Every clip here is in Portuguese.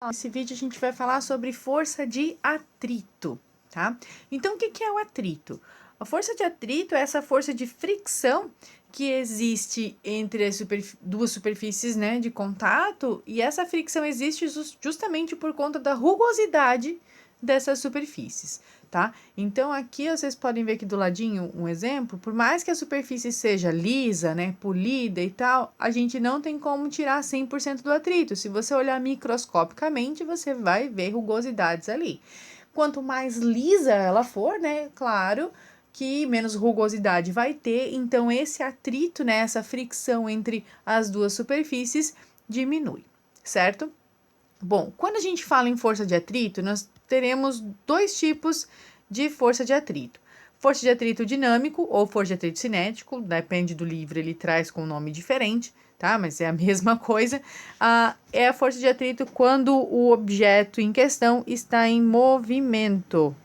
Nesse vídeo a gente vai falar sobre força de atrito, tá? Então, o que é o atrito? A força de atrito é essa força de fricção que existe entre as duas superfícies, né, de contato, e essa fricção existe justamente por conta da rugosidade dessas superfícies, tá? Então, aqui vocês podem ver aqui do ladinho um exemplo. Por mais que a superfície seja lisa, né, polida e tal, a gente não tem como tirar 100% do atrito. Se você olhar microscopicamente, você vai ver rugosidades ali. Quanto mais lisa ela for, né, claro que menos rugosidade vai ter, então esse atrito, né, essa fricção entre as duas superfícies diminui, certo? Bom, quando a gente fala em força de atrito, nós teremos dois tipos de força de atrito. Força de atrito dinâmico ou força de atrito cinético, depende do livro, ele traz com um nome diferente, tá? Mas é a mesma coisa. É a força de atrito quando o objeto em questão está em movimento.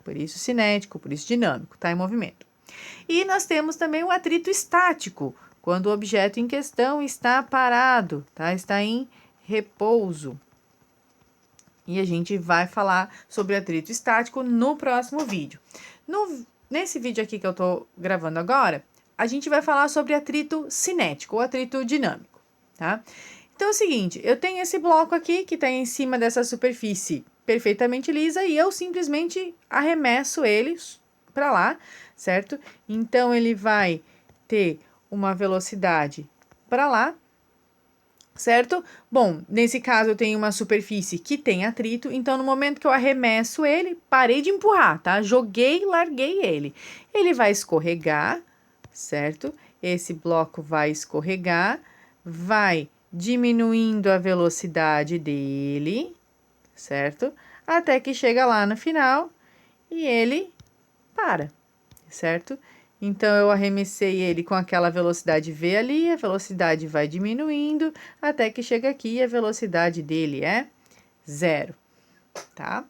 Por isso cinético, por isso dinâmico, tá em movimento. E nós temos também o atrito estático, quando o objeto em questão está parado, tá? Está em repouso. E a gente vai falar sobre atrito estático no próximo vídeo. Nesse vídeo aqui que eu tô gravando agora, a gente vai falar sobre atrito cinético ou atrito dinâmico, tá? Então é o seguinte, eu tenho esse bloco aqui que está em cima dessa superfície perfeitamente lisa e eu simplesmente arremesso ele para lá, certo? Então ele vai ter uma velocidade para lá, certo? Bom, nesse caso eu tenho uma superfície que tem atrito, então no momento que eu arremesso ele, parei de empurrar, tá? Joguei, larguei ele. Ele vai escorregar, certo? Esse bloco vai escorregar, vai diminuindo a velocidade dele, certo? Até que chega lá no final e ele para, certo? Então, eu arremessei ele com aquela velocidade V ali, a velocidade vai diminuindo, até que chega aqui e a velocidade dele é 0, tá?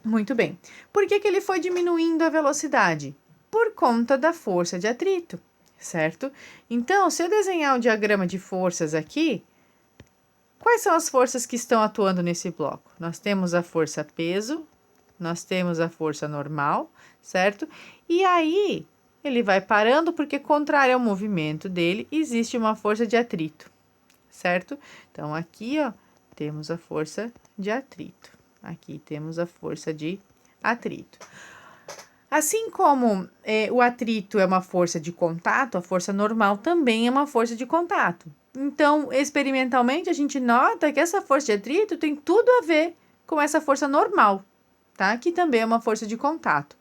Muito bem. Por que ele foi diminuindo a velocidade? Por conta da força de atrito, certo? Então, se eu desenhar o diagrama de forças aqui, quais são as forças que estão atuando nesse bloco? Nós temos a força peso, nós temos a força normal, certo? E aí, ele vai parando porque, contrário ao movimento dele, existe uma força de atrito, certo? Então, aqui, ó, temos a força de atrito. Aqui temos a força de atrito. Assim como o atrito é uma força de contato, a força normal também é uma força de contato. Então, experimentalmente, a gente nota que essa força de atrito tem tudo a ver com essa força normal, tá? Que também é uma força de contato.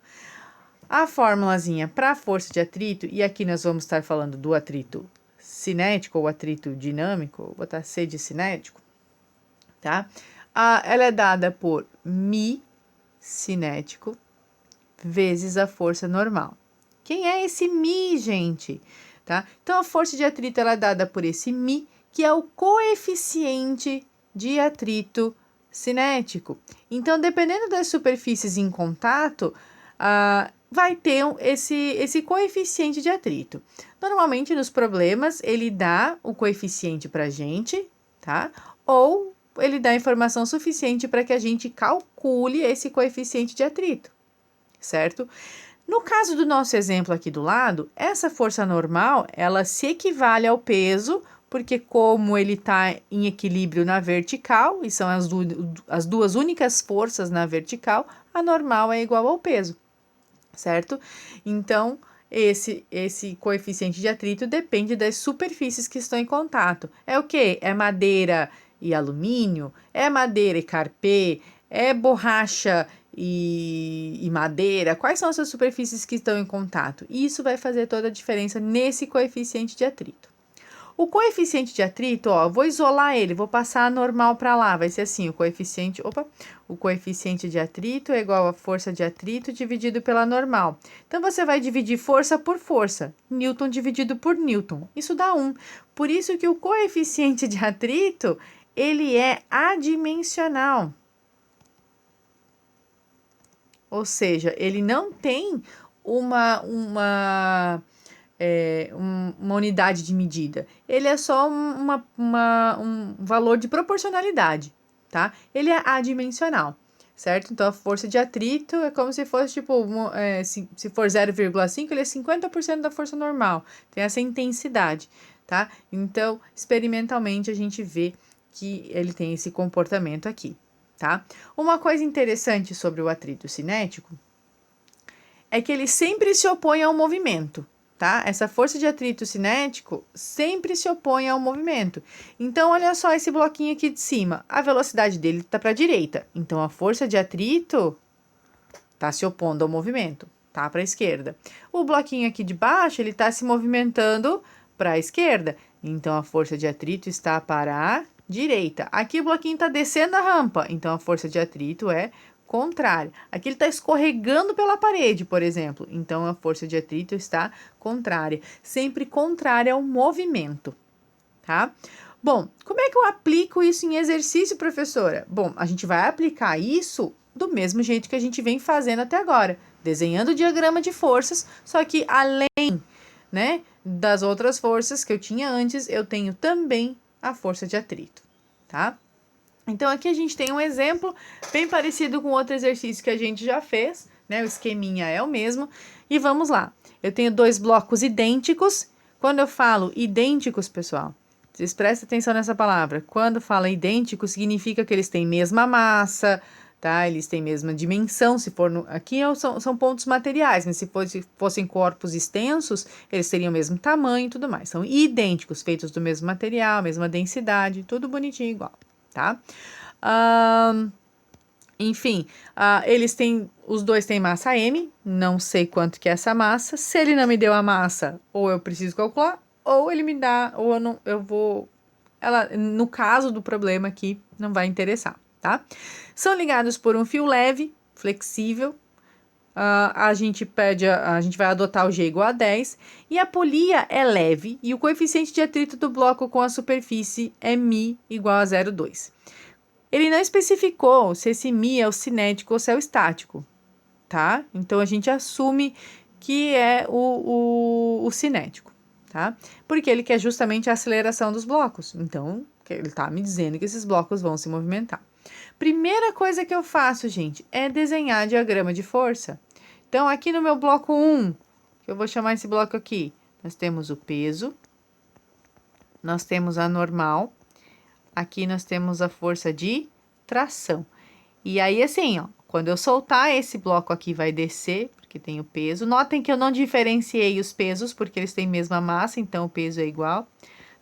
A formulazinha para a força de atrito, e aqui nós vamos estar falando do atrito cinético ou atrito dinâmico, vou botar C de cinético, tá? Ela é dada por Mi cinético vezes a força normal. Quem é esse Mi, gente? Tá? Então, a força de atrito ela é dada por esse Mi, que é o coeficiente de atrito cinético. Então, dependendo das superfícies em contato, vai ter esse coeficiente de atrito. Normalmente, nos problemas, ele dá o coeficiente para a gente, tá? Ou ele dá informação suficiente para que a gente calcule esse coeficiente de atrito, certo? No caso do nosso exemplo aqui do lado, essa força normal, ela se equivale ao peso, porque como ele está em equilíbrio na vertical, e são as duas únicas forças na vertical, a normal é igual ao peso, certo? Então, esse coeficiente de atrito depende das superfícies que estão em contato. É o quê? É madeira e alumínio? É madeira e carpê? É borracha e madeira? Quais são essas superfícies que estão em contato? Isso vai fazer toda a diferença nesse coeficiente de atrito. O coeficiente de atrito, ó, vou isolar ele, vou passar a normal para lá, vai ser assim, o coeficiente de atrito é igual a força de atrito dividido pela normal. Então, você vai dividir força por força, Newton dividido por Newton, isso dá 1. Por isso que o coeficiente de atrito, ele é adimensional. Ou seja, ele não tem uma unidade de medida. Ele é só um valor de proporcionalidade, tá? Ele é adimensional, certo? Então, a força de atrito é como se fosse, tipo, se for 0,5, ele é 50% da força normal. Tem essa intensidade, tá? Então, experimentalmente, a gente vê que ele tem esse comportamento aqui, tá? Uma coisa interessante sobre o atrito cinético é que ele sempre se opõe ao movimento, tá? Essa força de atrito cinético sempre se opõe ao movimento. Então, olha só esse bloquinho aqui de cima. A velocidade dele está para a direita. Então, a força de atrito está se opondo ao movimento, tá? Para a esquerda. O bloquinho aqui de baixo, ele está se movimentando para a esquerda. Então, a força de atrito está para a direita. Aqui o bloquinho está descendo a rampa. Então, a força de atrito é contrária. Aqui ele está escorregando pela parede, por exemplo. Então, a força de atrito está contrária. Sempre contrária ao movimento, tá? Bom, como é que eu aplico isso em exercício, professora? Bom, a gente vai aplicar isso do mesmo jeito que a gente vem fazendo até agora, desenhando o diagrama de forças, só que além, né, das outras forças que eu tinha antes, eu tenho também a força de atrito, tá? Então, aqui a gente tem um exemplo bem parecido com outro exercício que a gente já fez, né? O esqueminha é o mesmo. E vamos lá. Eu tenho dois blocos idênticos. Quando eu falo idênticos, pessoal, vocês prestem atenção nessa palavra. Quando fala idêntico, significa que eles têm mesma massa, tá? Eles têm mesma dimensão, se for aqui são pontos materiais, mas se fossem corpos extensos, eles teriam o mesmo tamanho e tudo mais. São idênticos, feitos do mesmo material, mesma densidade, tudo bonitinho igual, tá? Enfim, os dois têm massa M, não sei quanto que é essa massa. Se ele não me deu a massa, ou eu preciso calcular, ou ele me dá, ou eu não, eu vou. No caso do problema aqui, não vai interessar, tá? São ligados por um fio leve, flexível. A gente vai adotar o G igual a 10, e a polia é leve, e o coeficiente de atrito do bloco com a superfície é μ igual a 0,2. Ele não especificou se esse μ é o cinético ou se é o estático, tá? Então, a gente assume que é o cinético, tá? Porque ele quer justamente a aceleração dos blocos. Então, ele tá me dizendo que esses blocos vão se movimentar. Primeira coisa que eu faço, gente, é desenhar diagrama de força. Então, aqui no meu bloco 1, que eu vou chamar esse bloco aqui, nós temos o peso, nós temos a normal, aqui nós temos a força de tração. E aí, assim, ó, quando eu soltar, esse bloco aqui vai descer, porque tem o peso. Notem que eu não diferenciei os pesos, porque eles têm mesma massa, então o peso é igual.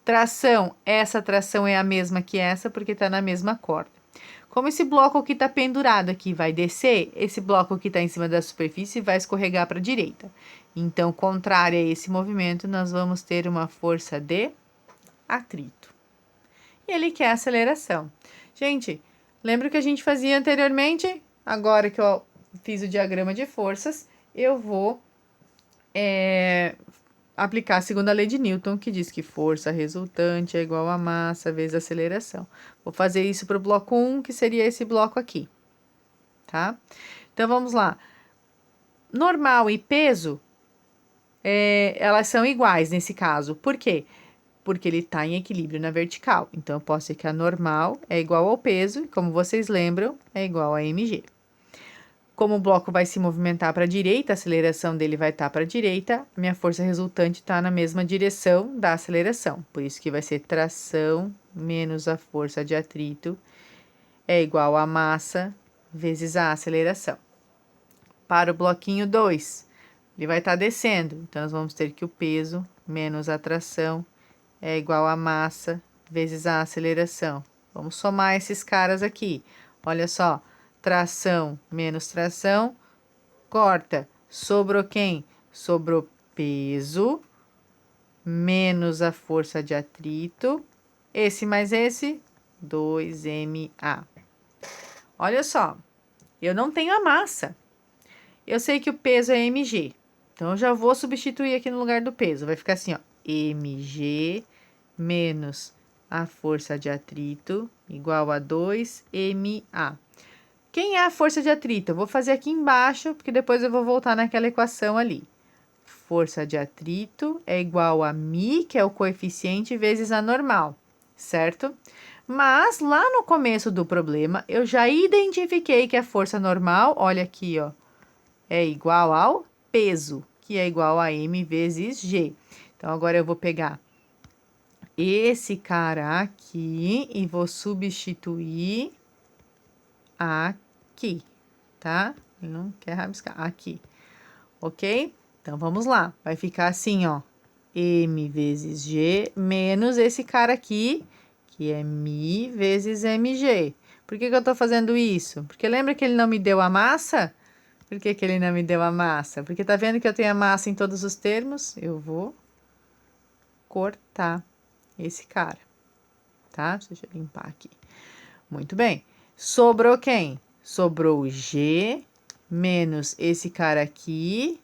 Tração, essa tração é a mesma que essa, porque tá na mesma corda. Como esse bloco aqui tá pendurado aqui vai descer, esse bloco que tá em cima da superfície vai escorregar para a direita. Então, contrária a esse movimento, nós vamos ter uma força de atrito. E ele quer aceleração. Gente, lembra o que a gente fazia anteriormente? Agora que eu fiz o diagrama de forças, eu vou aplicar a segunda lei de Newton, que diz que força resultante é igual a massa vezes aceleração. Vou fazer isso para o bloco 1, que seria esse bloco aqui, tá? Então, vamos lá. Normal e peso, elas são iguais nesse caso. Por quê? Porque ele está em equilíbrio na vertical. Então, eu posso dizer que a normal é igual ao peso, e como vocês lembram, é igual a mg. Como o bloco vai se movimentar para a direita, a aceleração dele vai estar para a direita, a minha força resultante está na mesma direção da aceleração. Por isso que vai ser tração menos a força de atrito é igual a massa vezes a aceleração. Para o bloquinho 2, ele vai estar descendo. Então, nós vamos ter que o peso menos a tração é igual a massa vezes a aceleração. Vamos somar esses caras aqui. Olha só, tração menos tração, corta. Sobrou quem? Sobrou peso menos a força de atrito. Esse mais esse, 2ma. Olha só, eu não tenho a massa. Eu sei que o peso é mg. Então, eu já vou substituir aqui no lugar do peso. Vai ficar assim, ó, mg menos a força de atrito igual a 2ma. Quem é a força de atrito? Eu vou fazer aqui embaixo, porque depois eu vou voltar naquela equação ali. Força de atrito é igual a μ, que é o coeficiente, vezes a normal, certo? Mas, lá no começo do problema, eu já identifiquei que a força normal, olha aqui, ó, é igual ao peso, que é igual a M vezes G. Então, agora eu vou pegar esse cara aqui e vou substituir aqui, tá? Ele não quer rabiscar, aqui, ok? Então, vamos lá, vai ficar assim, ó, M vezes G menos esse cara aqui, que é Mi vezes MG. Por que eu tô fazendo isso? Porque lembra que ele não me deu a massa? Por que ele não me deu a massa? Porque tá vendo que eu tenho a massa em todos os termos? Eu vou cortar esse cara, tá? Deixa eu limpar aqui. Muito bem. Sobrou quem? Sobrou o G menos esse cara aqui,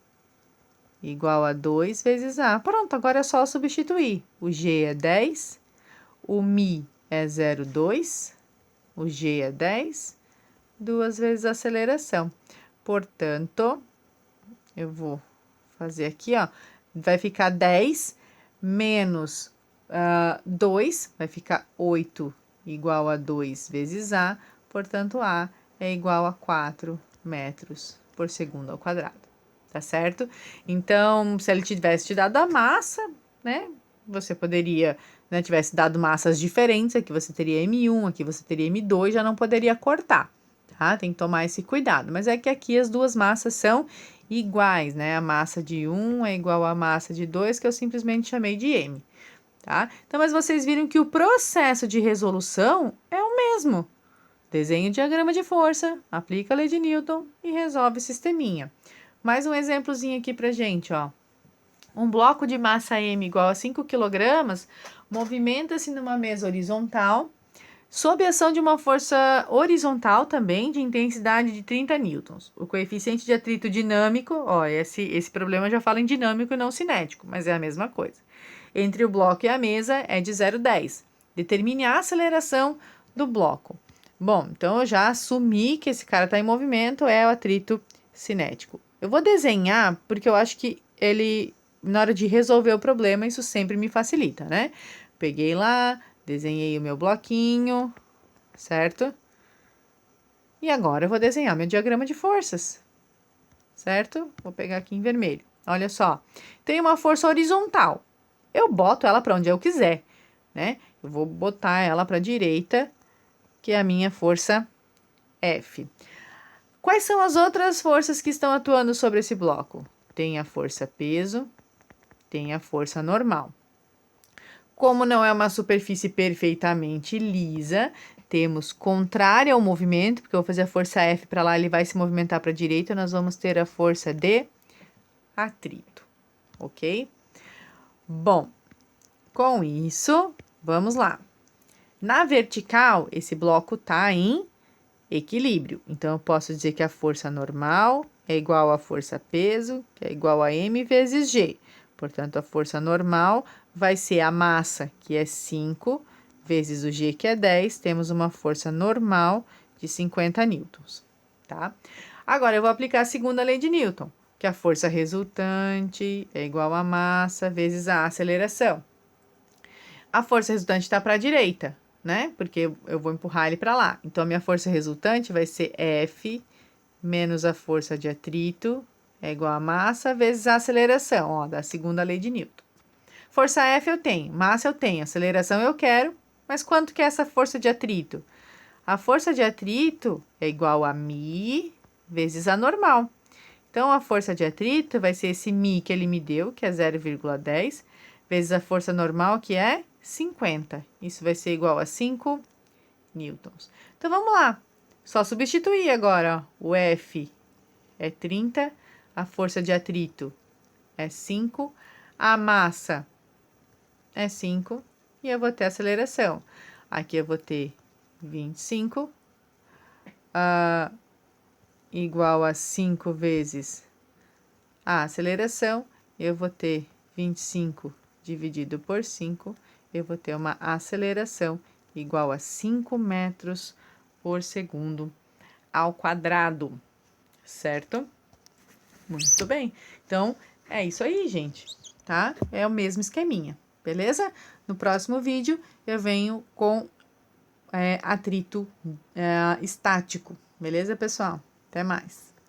igual a 2 vezes A. Pronto, agora é só substituir. O G é 10, o Mi é 0,2, o G é 10, 2 vezes a aceleração. Portanto, eu vou fazer aqui, ó, vai ficar 10 menos 2, vai ficar 8 igual a 2 vezes A, portanto, A é igual a 4 metros por segundo ao quadrado, tá certo? Então, se ele tivesse te dado a massa, né, você poderia, né, tivesse dado massas diferentes, aqui você teria M1, aqui você teria M2, já não poderia cortar, tá? Tem que tomar esse cuidado, mas é que aqui as duas massas são iguais, né? A massa de 1 é igual à massa de 2, que eu simplesmente chamei de M, tá? Então, mas vocês viram que o processo de resolução é o mesmo. Desenha o diagrama de força, aplica a lei de Newton e resolve o sisteminha. Mais um exemplozinho aqui pra gente, ó. Um bloco de massa M igual a 5 kg movimenta-se numa mesa horizontal sob a ação de uma força horizontal também de intensidade de 30 newtons. O coeficiente de atrito dinâmico, ó, esse problema já fala em dinâmico e não cinético, mas é a mesma coisa. Entre o bloco e a mesa é de 0,10. Determine a aceleração do bloco. Bom, então eu já assumi que esse cara está em movimento, é o atrito cinético. Eu vou desenhar porque eu acho que ele, na hora de resolver o problema, isso sempre me facilita, né? Peguei lá, desenhei o meu bloquinho, certo? E agora eu vou desenhar meu diagrama de forças, certo? Vou pegar aqui em vermelho. Olha só, tem uma força horizontal. Eu boto ela para onde eu quiser, né? Eu vou botar ela para a direita, que é a minha força F. Quais são as outras forças que estão atuando sobre esse bloco? Tem a força peso, tem a força normal. Como não é uma superfície perfeitamente lisa, temos contrária ao movimento, porque eu vou fazer a força F para lá, ele vai se movimentar para a direita, nós vamos ter a força de atrito, ok? Bom, com isso, vamos lá. Na vertical, esse bloco está em equilíbrio. Então, eu posso dizer que a força normal é igual à força peso, que é igual a M vezes G. Portanto, a força normal vai ser a massa, que é 5, vezes o G, que é 10. Temos uma força normal de 50 newtons, tá? Agora, eu vou aplicar a segunda lei de Newton, que a força resultante é igual a massa vezes a aceleração. A força resultante está para a direita, né? Porque eu vou empurrar ele para lá. Então, a minha força resultante vai ser F menos a força de atrito é igual a massa vezes a aceleração, ó, da segunda lei de Newton. Força F eu tenho, massa eu tenho, aceleração eu quero, mas quanto que é essa força de atrito? A força de atrito é igual a Mi vezes a normal. Então, a força de atrito vai ser esse Mi que ele me deu, que é 0,10, vezes a força normal, que é 50. Isso vai ser igual a 5 newtons. Então, vamos lá. Só substituir agora, ó. O F é 30, a força de atrito é 5, a massa é 5 e eu vou ter aceleração. Aqui eu vou ter 25 igual a 5 vezes a aceleração. Eu vou ter 25 dividido por 5, eu vou ter uma aceleração igual a 5 metros por segundo ao quadrado, certo? Muito bem. Então, é isso aí, gente, tá? É o mesmo esqueminha, beleza? No próximo vídeo, eu venho com atrito estático. Beleza, pessoal? Até mais.